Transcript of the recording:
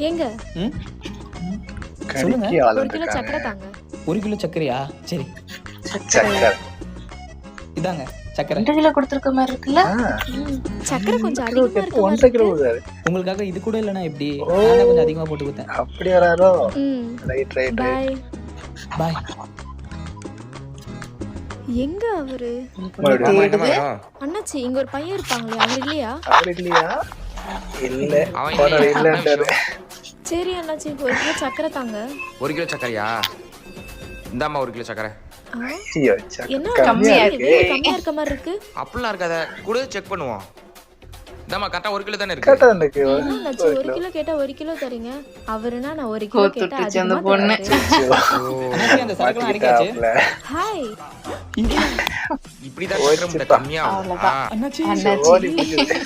ஏங்க ம் சொல்லுங்க. கடிக்கு ஆள் 1 கிலோ இருக்காங்க. சக்கரை தாங்க. 1 கிலோ சர்க்கரையா? சரி சக்கரை. இதாங்க சர்க்கரை. 2 கிலோ கொடுத்துருக்க மாதிரி இருக்குல்ல. சக்கரை கொஞ்சம் கிலோ அதிகமா இருக்க மாதிரி 1.5 கிலோ இருக்கு. கொடுத்தாரு. உங்களுக்காக இது கூட இல்லைன்னா எப்படி? ஓ. நான் தான் கொஞ்சம் அதிகமா போட்டு கொடுத்தேன். அப்படி வராரோ? ம் ரைட் ரைட் ரைட். பாய். பாய். எங்க அவரு? மறுபடியும் தேடுது. அண்ணாச்சி இங்க ஒரு பையன் இருப்பாங்களே அவர் இல்லையா? அவர் இல்லையா? இல்ல. அவன் போனாரு இல்லையா? இல்லன்றாரு. சரி அண்ணாச்சி 1 கிலோ சக்கரை தாங்க. 1 கிலோ சக்கரையா? இந்தாம்மா 1 கிலோ சக்கரை. ஆ, ஐயோ, சக்கரை என்ன கம்மியா கம்மியா இருக்கு. இது கம்மியா இருக்க மாதிரி இருக்கு. அப்படிலாம் இருக்காத, கூட செக் பண்ணுவோம். இந்தாம்மா கரெக்டா 1 கிலோ தானே இருக்கு. கரெக்டா இருக்கு. என்ன அண்ணாச்சி 1 கிலோ கேட்டா 1 கிலோ தரீங்க. அவருனா நான் 1 கிலோ கேட்டா கோத்துட்டுச்சு அந்த அதிகமா பொண்ணு. தராரு. அண்ணாச்சி அந்த சரக்குலாம் அடிக்காச்சு. ஹாய். இப்படிதான் சக்கரை முட்டை கம்மியா ஆகும். அவ்வளவுதான். அண்ணாச்சி அண்ணாச்சி ஓடி போகுது.